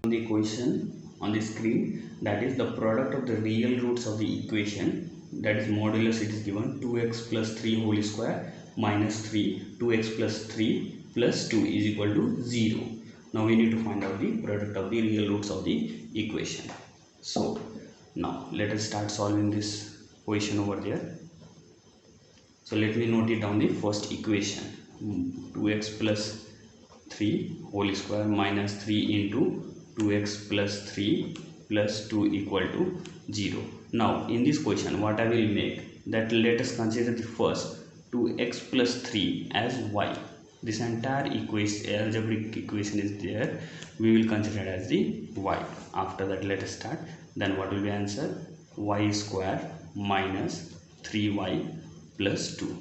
The equation on the screen, that is the product of the real roots of the equation, that is modulus. It is given 2x plus 3 whole square minus 3, 2x plus 3 plus 2 is equal to 0. Now we need to find out the product of the real roots of the equation. So now let us start solving this equation over there. So let me note it down, the first equation, 2x plus 3 whole square minus 3 into 2x plus 3 plus 2 equal to 0. Now in this question what I will make, that let us consider the first 2x plus 3 as y. This entire equation, algebraic equation is there, we will consider it as the y. After that let us start. Then what will be answer? Y square minus 3y plus 2.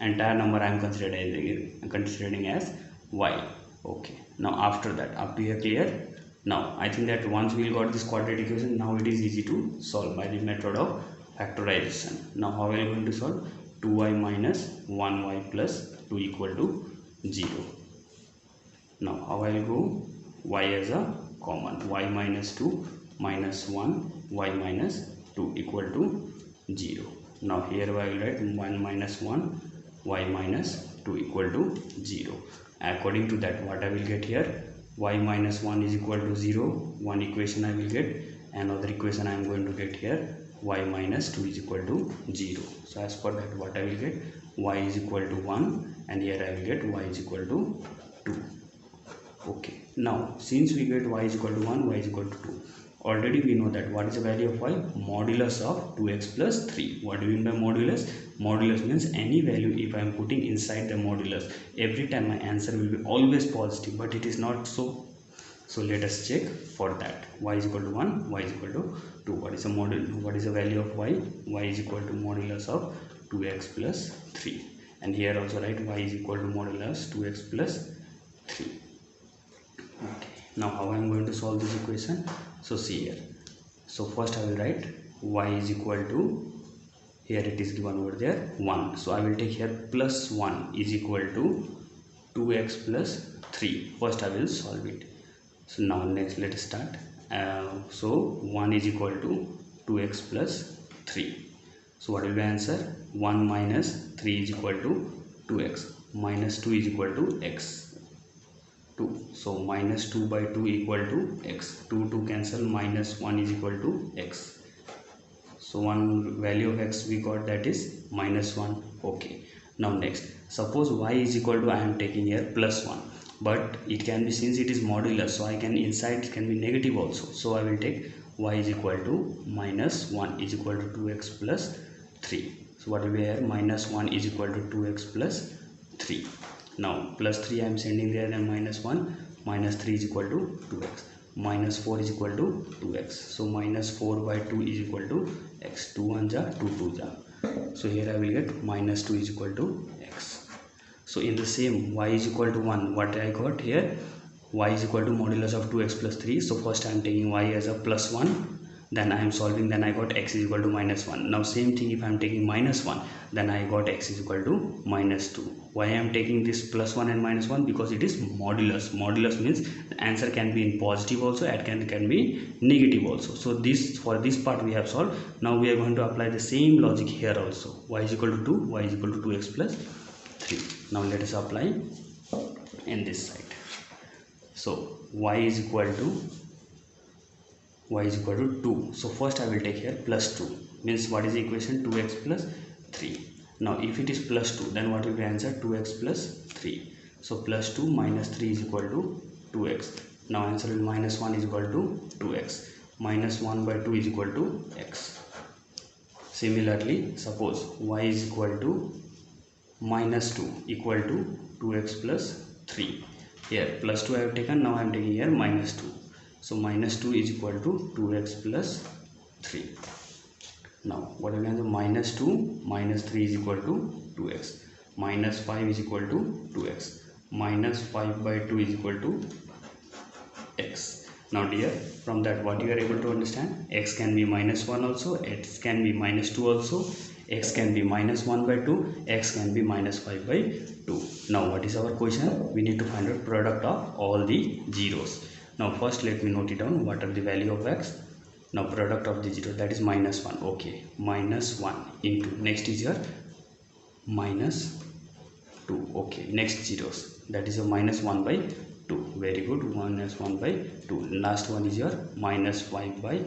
Entire number I am considering as y. Okay, now after that, up to here clear? Now I think that once we got this quadratic equation, now it is easy to solve by the method of factorization. Now how are we going to solve? 2y minus 1y plus 2 equal to 0. Now how I will go? Y as a common, y minus 2 minus 1 y minus 2 equal to 0. Now here I will write 1 minus 1 y minus 2 equal to 0. According to that, what I will get here? Y minus 1 is equal to 0. One equation I will get. Another equation I am going to get here. Y minus 2 is equal to 0. So as per that, what I will get? Y is equal to 1, and here I will get y is equal to 2. Okay. Now since we get y is equal to 1, y is equal to 2. Already we know that what is the value of y? Modulus of 2x plus 3. What do you mean by modulus? Modulus means any value if I am putting inside the modulus, every time my answer will be always positive, but it is not so. So let us check for that. Y is equal to 1, y is equal to 2. What is the what is the value of y? Y is equal to modulus of 2x plus 3. And here also write y is equal to modulus 2x plus 3. Okay. Now how I am going to solve this equation? So see here. So first I will write y is equal to, here it is given over there 1. So I will take here plus 1 is equal to 2x plus 3. First I will solve it. So now next let us start. So 1 is equal to 2x plus 3. So what will be answer? 1 minus 3 is equal to 2x minus 2 is equal to x. 2. So minus 2 by 2 equal to x. 2 cancel, minus 1 is equal to x. So one value of x we got, that is minus 1. Okay. Now next, suppose y is equal to, I am taking here plus 1. But it can be, since it is modulus, so I can, inside can be negative also. So I will take y is equal to minus 1 is equal to 2x plus 3. So what will be here? Minus 1 is equal to 2x plus 3. Now plus 3 I am sending there, then minus 1, minus 3 is equal to 2x, minus 4 is equal to 2x. So minus 4 by 2 is equal to x. 2 1 ja, 2 2 ja. So here I will get minus 2 is equal to x. So in the same, y is equal to 1, what I got here? Y is equal to modulus of 2x plus 3. So first I am taking y as a plus 1, then I am solving, then I got x is equal to minus 1. Now same thing, if I am taking minus 1, then I got x is equal to minus 2. Why I am taking this plus 1 and minus 1? Because it is modulus. Modulus means the answer can be in positive also, it can be negative also. So this, for this part we have solved. Now we are going to apply the same logic here also. Y is equal to 2, y is equal to 2x plus 3. Now let us apply in this side. So y is equal to 2. So first I will take here plus 2, means what is the equation? 2x plus 3. Now if it is plus 2, then what will be answer? 2x plus 3. So plus 2 minus 3 is equal to 2x. Now answer will minus 1 is equal to 2x. Minus 1 by 2 is equal to x. Similarly, suppose y is equal to minus 2 equal to 2x plus 3. Here plus 2 I have taken, now I am taking here minus 2. So minus 2 is equal to 2x plus 3. Now what will be answer? Minus 2 minus 3 is equal to 2x. Minus 5 is equal to 2x. Minus 5 by 2 is equal to x. Now dear, from that what you are able to understand? X can be minus 1 also, x can be minus 2 also, x can be minus 1 by 2, x can be minus 5 by 2. Now what is our question? We need to find out product of all the zeros. Now first let me note it down. What are the value of x? Now product of the zero, that is minus 1. Okay, minus 1 into, next is your minus 2. Okay, next zeros, that is a minus 1 by 2. Very good, minus 1 by 2. Last one is your minus 5 by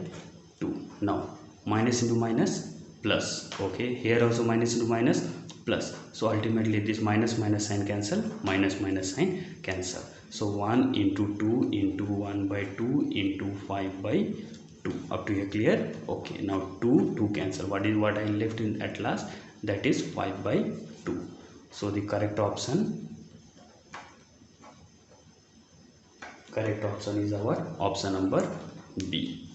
2. Now minus into minus plus. Okay, here also minus into minus plus. So ultimately this minus minus sign cancel, minus minus sign cancel. So 1 into 2 into 1 by 2 into 5 by 2. Up to here clear? Okay, now 2 cancel. What is what I left in at last? That is 5 by 2. So the correct option is our option number B.